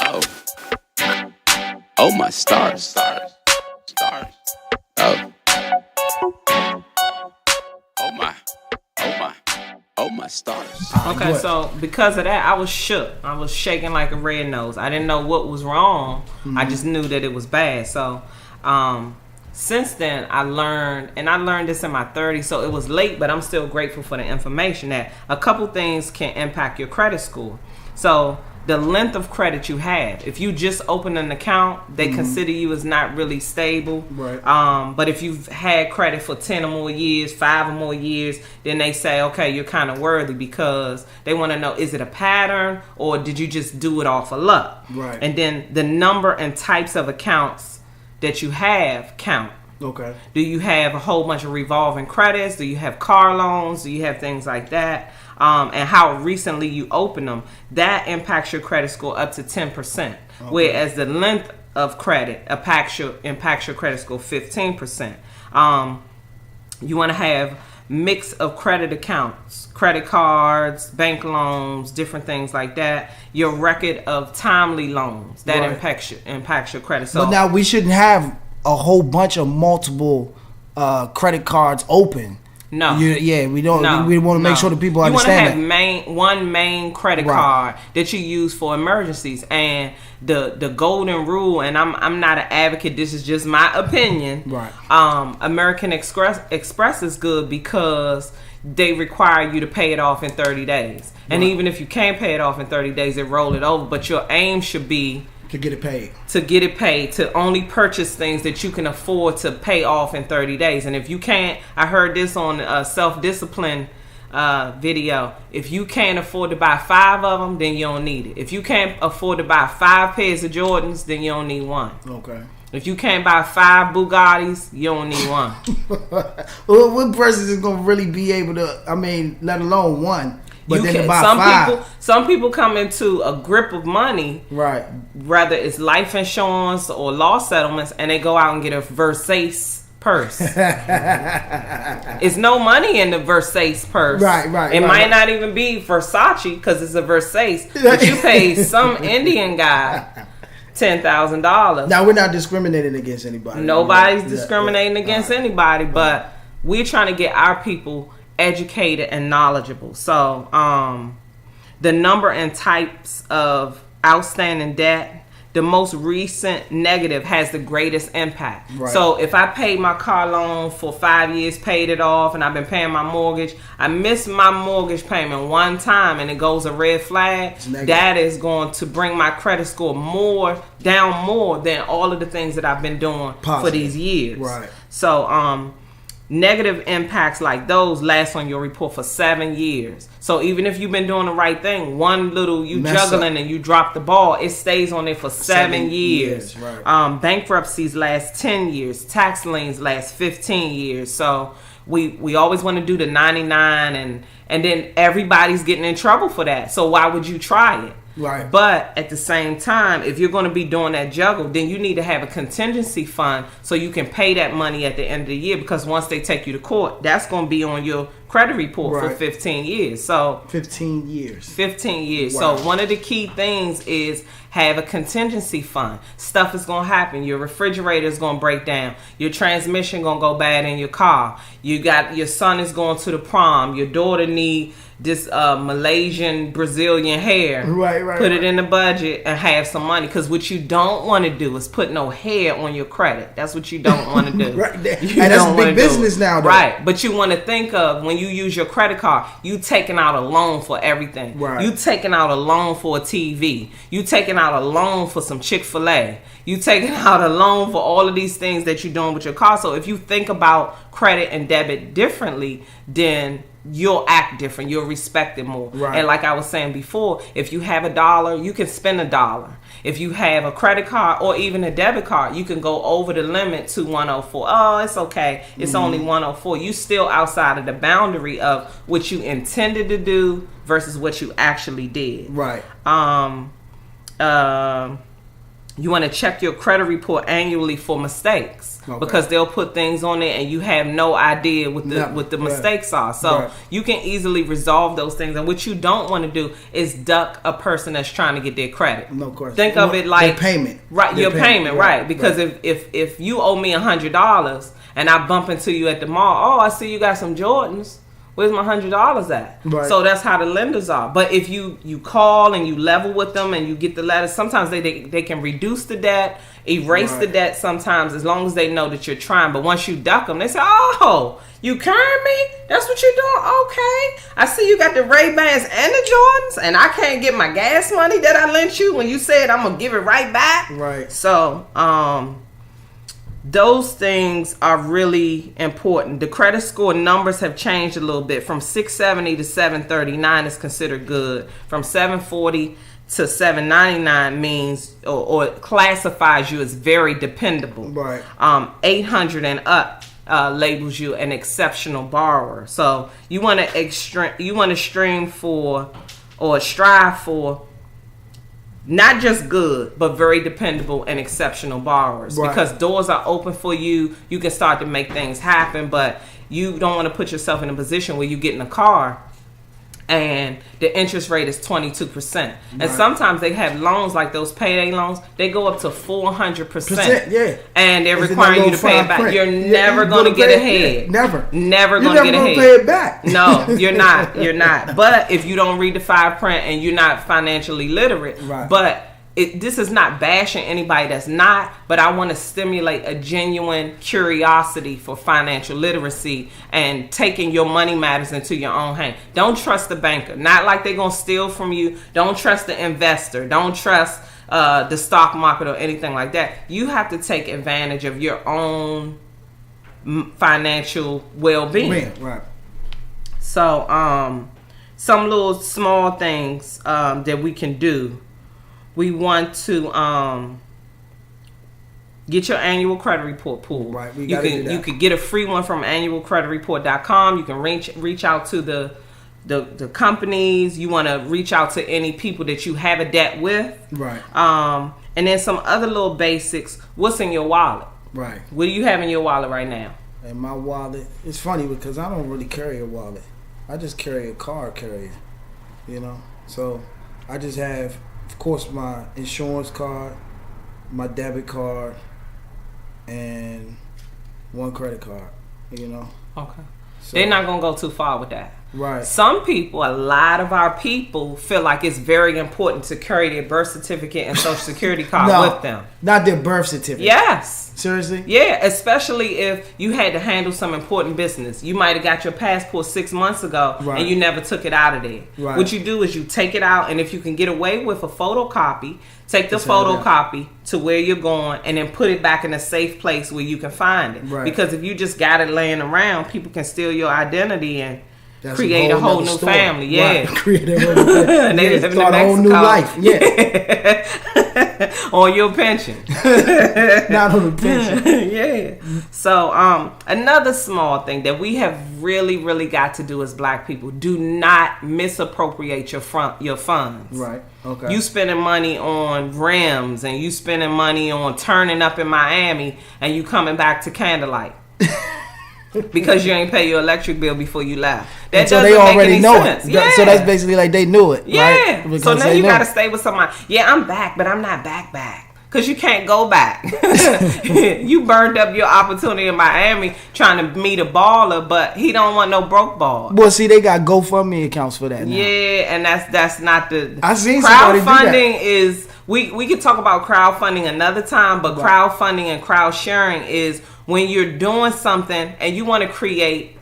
Oh. Oh, my stars. Oh. Oh, my. Oh, my stars. Okay, so because of that, I was shook. I was shaking like a red nose. I didn't know what was wrong. I just knew that it was bad. So, since then, I learned this in my 30s, so it was late, but I'm still grateful for the information that a couple things can impact your credit score. So, the length of credit you have. If you just open an account, they consider you as not really stable. Right. But if you've had credit for 10 or more years, 5 or more years, then they say, okay, you're kind of worthy, because they want to know, is it a pattern or did you just do it off of luck? Right. And then the number and types of accounts that you have count. Okay. Do you have a whole bunch of revolving credits? Do you have car loans? Do you have things like that? And how recently you open them, that impacts your credit score up to 10%. Okay. Whereas the length of credit impacts your credit score 15%. You want to have mix of credit accounts, credit cards, bank loans, different things like that. Your record of timely loans, that impacts your credit. So, but now we shouldn't have a whole bunch of multiple credit cards open. No. We don't. No, we want to make sure the people understand you want to have one main credit card that you use for emergencies. And the golden rule, and I'm not an advocate, this is just my opinion. Right. American Express is good because they require you to pay it off in 30 days. And even if you can't pay it off in 30 days, they roll it over. But your aim should be to get it paid. To only purchase things that you can afford to pay off in 30 days. And if you can't, I heard this on a self-discipline video. If you can't afford to buy 5 of them, then you don't need it. If you can't afford to buy 5 pairs of Jordans, then you don't need one. Okay. If you can't buy 5 Bugattis, you don't need one. Well, what person is going to really be able to, let alone one? But then to buy 5. Some people come into a grip of money, right? Whether it's life insurance or law settlements, and they go out and get a Versace purse. It's no money in the Versace purse. Right. It might not even be Versace because it's a Versace, but you pay some Indian guy $10,000. Now, we're not discriminating against anybody. Nobody's discriminating against anybody, but we're trying to get our people educated and knowledgeable. So the number and types of outstanding debt, the most recent negative has the greatest impact. Right. So if I paid my car loan for 5 years, paid it off, and I've been paying my mortgage, I missed my mortgage payment one time and it goes a red flag, that is going to bring my credit score down more than all of the things that I've been doing for these years. Right. So negative impacts like those last on your report for 7 years. So even if you've been doing the right thing, one little juggling and you drop the ball, it stays on there for 7 years. Right. Bankruptcies last 10 years. Tax liens last 15 years. So we always want to do the 99 and then everybody's getting in trouble for that. So why would you try it? Right. But at the same time, if you're going to be doing that juggle, then you need to have a contingency fund so you can pay that money at the end of the year, because once they take you to court, that's going to be on your credit report for 15 years. So 15 years. 15 years. Wow. So one of the key things is have a contingency fund. Stuff is going to happen. Your refrigerator is going to break down. Your transmission going to go bad in your car. Your son is going to the prom. Your daughter need this Malaysian Brazilian hair. Right. Put it in the budget and have some money, because what you don't want to do is put no hair on your credit. That's what you don't want to do. Right. And that's big business now, though. Right. But you want to think of, when you use your credit card, you taking out a loan for everything. Right. You taking out a loan for a TV. You taking out a loan for some Chick-fil-A. You taking out a loan for all of these things that you're doing with your car. So if you think about credit and debit differently, then you'll act different. You'll respect it more. Right. And like I was saying before, if you have $1, you can spend $1. If you have a credit card or even a debit card, you can go over the limit to 104. Oh, it's okay. It's only 104. You still outside of the boundary of what you intended to do versus what you actually did. Right. You want to check your credit report annually for mistakes, because they'll put things on it and you have no idea what the mistakes are. So you can easily resolve those things. And what you don't want to do is duck a person that's trying to get their credit. No question. Think of it like their payment, right? Your payment, right? Because if you owe me $100 and I bump into you at the mall, I see you got some Jordans. Where's my $100 at? Right. So that's how the lenders are. But if you call and you level with them and you get the letters, sometimes they can reduce the debt, erase the debt sometimes, as long as they know that you're trying. But once you duck them, they say, oh, you carrying me? That's what you're doing? Okay. I see you got the Ray-Bans and the Jordans, and I can't get my gas money that I lent you when you said I'm going to give it right back. Right. So, those things are really important. The credit score numbers have changed a little bit. From 670 to 739 is considered good. From 740 to 799 means or classifies you as very dependable. Right. 800 and up labels you an exceptional borrower. So you want to stream for or strive for not just good, but very dependable and exceptional borrowers. Right. Because doors are open for you. You can start to make things happen, but you don't want to put yourself in a position where you get in a car and the interest rate is 22%. Right. And sometimes they have loans like those payday loans. They go up to 400%. Yeah. And they're requiring you to pay it back. You're never going to get ahead. Never. Never going to get ahead. Pay it back. No, you're not. You're not. But if you don't read the fine print and you're not financially literate, but this is not bashing anybody that's not, but I want to stimulate a genuine curiosity for financial literacy and taking your money matters into your own hand. Don't trust the banker. Not like they're going to steal from you. Don't trust the investor. Don't trust the stock market or anything like that. You have to take advantage of your own financial well-being. Right. So, some little small things that we can do. We want to get your annual credit report pulled. Right, you can get a free one from annualcreditreport.com. You can reach out to the companies. You want to reach out to any people that you have a debt with. Right. And then some other little basics. What's in your wallet? Right. What do you have in your wallet right now? In my wallet, it's funny because I don't really carry a wallet. I just carry a card carrier. So I just have, of course, my insurance card, my debit card, and one credit card, Okay. So, they're not going to go too far with that. Right. Some people, a lot of our people, feel like it's very important to carry their birth certificate and social security card with them. Not their birth certificate. Yes. Seriously? Yeah, especially if you had to handle some important business. You might have got your passport 6 months ago and you never took it out of there. Right. What you do is you take it out, and if you can get away with a photocopy, take the photocopy to where you're going and then put it back in a safe place where you can find it. Right. Because if you just got it laying around, people can steal your identity and create a whole new family. Yeah. Right. Create a whole new family. And they start a whole new life. Yeah. On your pension. Not on the pension. Yeah. So another small thing that we have really, really got to do as black people, do not misappropriate your funds. Right. Okay. You spending money on rims and you spending money on turning up in Miami and you coming back to Candlelight. Because you ain't pay your electric bill before you left. That so doesn't they already make any know sense. it. Yeah. So that's basically like they knew it. Yeah. Right? So now you got to stay with somebody. Yeah, I'm back, but I'm not back. Because you can't go back. You burned up your opportunity in Miami trying to meet a baller, but he don't want no broke ball. Well, see, they got GoFundMe accounts for that now. Yeah, and that's not the... I seen somebody do that. Crowdfunding is... We could talk about crowdfunding another time, but crowdfunding and crowd sharing is when you're doing something and you want to create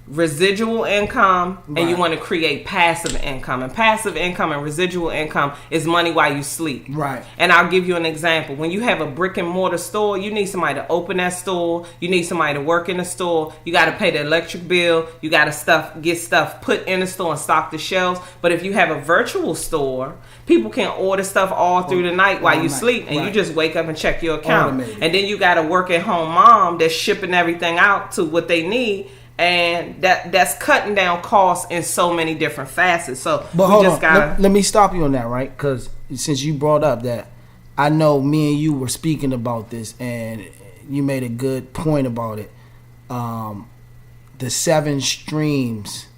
residual income and you want to create passive income. And passive income and residual income is money while you sleep. Right. And I'll give you an example. When you have a brick and mortar store, you need somebody to open that store. You need somebody to work in the store. You got to pay the electric bill. You got to get stuff put in the store and stock the shelves. But if you have a virtual store, people can order stuff all through the night while you sleep, and you just wake up and check your account. Automated. And then you got a work at home mom that's shipping everything out to what they need. And that's cutting down costs in so many different facets. So, but hold on, let me stop you on that, right? Because since you brought up that I know me and you were speaking about this, and you made a good point about it. The 7 streams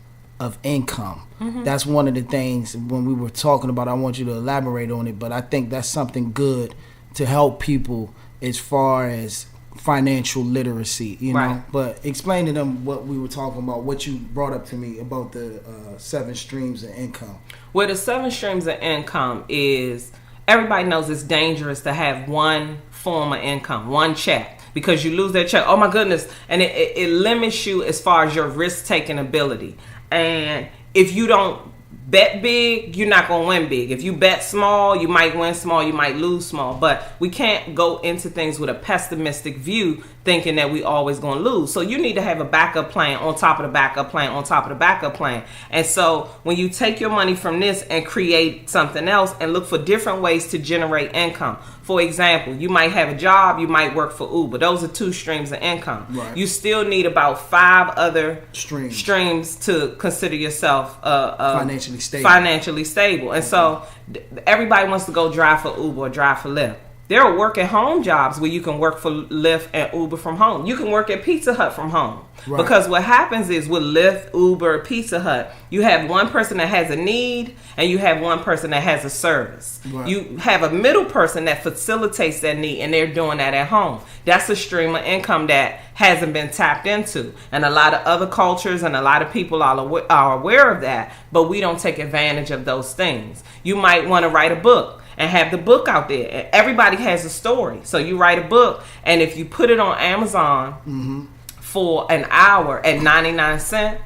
of income. Mm-hmm. That's one of the things when we were talking about. I want you to elaborate on it, but I think that's something good to help people as far as financial literacy, you know. Right. But explain to them what we were talking about, what you brought up to me about the 7 streams of income. Well, the 7 streams of income is, everybody knows it's dangerous to have one form of income, one check. Because you lose that check, oh my goodness, and it limits you as far as your risk-taking ability. And if you don't bet big, you're not going to win big. If you bet small, you might win small, you might lose small. But we can't go into things with a pessimistic view thinking that we always going to lose. So you need to have a backup plan on top of the backup plan on top of the backup plan. And so when you take your money from this and create something else and look for different ways to generate income. For example, you might have a job, you might work for Uber. Those are 2 streams of income. Right. You still need about 5 other streams to consider yourself financially stable. And so everybody wants to go drive for Uber or drive for Lyft. There are work at home jobs where you can work for Lyft and Uber from home. You can work at Pizza Hut from home. Right. Because what happens is with Lyft, Uber, Pizza Hut, you have one person that has a need and you have one person that has a service. Right. You have a middle person that facilitates that need, and they're doing that at home. That's a stream of income that hasn't been tapped into. And a lot of other cultures and a lot of people are aware of that, but we don't take advantage of those things. You might want to write a book and have the book out there. And everybody has a story. So you write a book, and if you put it on Amazon for an hour at 99 cents,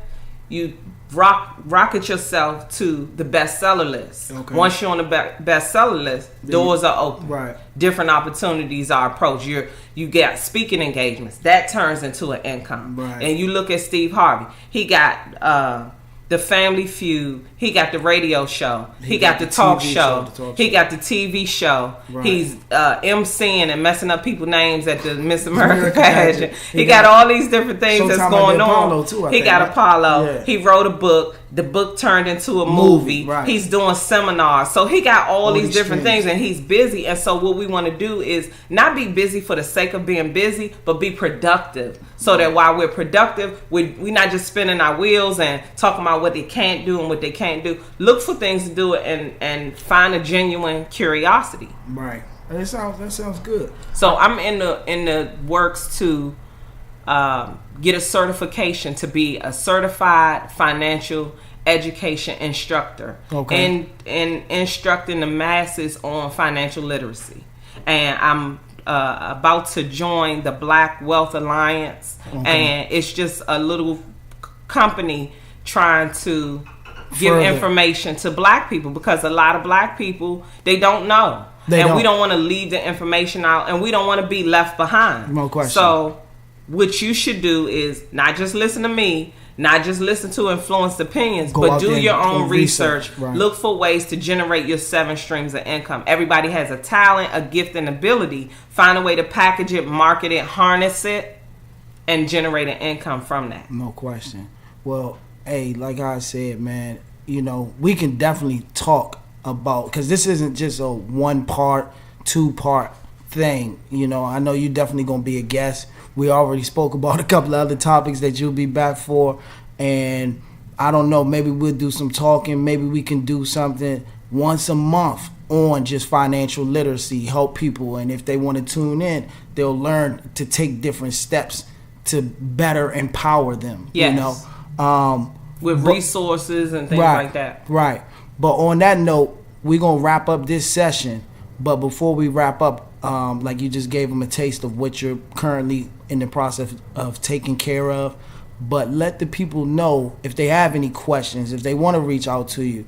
you rocket yourself to the bestseller list. Okay. Once you're on the bestseller list, doors are open. Right. Different opportunities are approached. You get speaking engagements. That turns into an income. Right. And you look at Steve Harvey. He got the Family Feud. He got the radio show. He got the talk show. He got the TV show. Right. He's MCing and messing up people's names at the Miss America pageant. He got all these different things that's going on. He got Apollo. Yeah. He wrote a book. The book turned into a movie. Right. He's doing seminars. So he got all these different things, and he's busy. And so what we want to do is not be busy for the sake of being busy, but be productive. So that while we're productive, we're not just spinning our wheels and talking about what they can't do and what they can't do. Look for things to do and find a genuine curiosity. Right. That sounds good. So I'm in the works to get a certification to be a certified financial education instructor. Okay. And instructing the masses on financial literacy. And I'm about to join the Black Wealth Alliance. Okay. And it's just a little company trying to give information to black people, because a lot of black people, they don't know. We don't want to leave the information out, and we don't want to be left behind. No question. So what you should do is not just listen to me, not just listen to influenced opinions, but do your own research. Right. Look for ways to generate your 7 streams of income. Everybody has a talent, a gift, and ability. Find a way to package it, market it, harness it, and generate an income from that. No question. Well, hey, like I said, man, we can definitely talk about, because this isn't just a 1-part, 2-part thing. I know you definitely going to be a guest. We already spoke about a couple of other topics that you'll be back for. And I don't know, maybe we'll do some talking. Maybe we can do something once a month on just financial literacy, help people. And if they want to tune in, they'll learn to take different steps to better empower them. Yes. With resources and things like that. Right. But on that note, we're going to wrap up this session. But before we wrap up, like you just gave them a taste of what you're currently in the process of taking care of. But let the people know if they have any questions, if they want to reach out to you,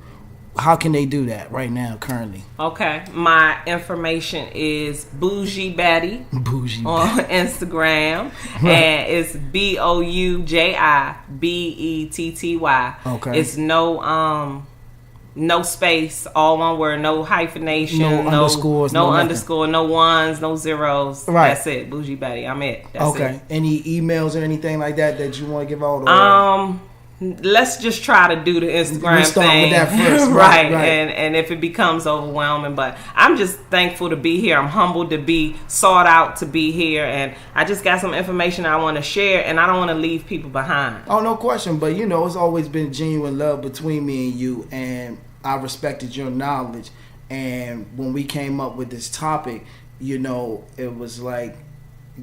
how can they do that right now, currently? Okay. My information is Bougie Betty on Instagram. And it's BOUJIBETTY. Okay. It's no space, all one word, no hyphenation, no underscores, no underscore, no ones, no zeros. Right. That's it. Bougie Betty. I'm it. That's okay. It. Any emails or anything like that you want to give out? Or? let's just try to do the Instagram Let's start thing with that first. right. Right. And if it becomes overwhelming, but I'm just thankful to be here. I'm humbled to be sought out to be here, and I just got some information I want to share, and I don't want to leave people behind. Oh, no question. But you know, it's always been genuine love between me and you, and I respected your knowledge. And when we came up with this topic, you know, it was like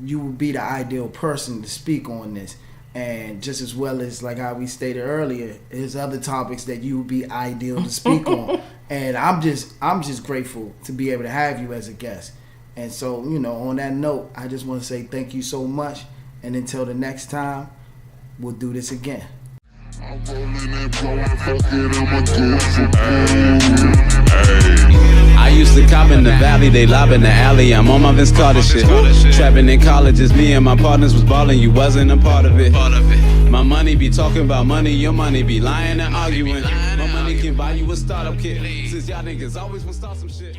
you would be the ideal person to speak on this. And just as well as like how we stated earlier, there's other topics that you would be ideal to speak on. And I'm just grateful to be able to have you as a guest. And so, you know, on that note, I just want to say thank you so much. And until the next time, we'll do this again. I'm rolling and blowing, fuck it, I'ma get some I used to cop in the valley, they lob in the alley. I'm on my Vince Carter shit. Trapping in colleges, me and my partners was balling, you wasn't a part of it. My money be talking about money, your money be lying and arguing. My money can buy you a startup kit, since y'all niggas always wanna start some shit.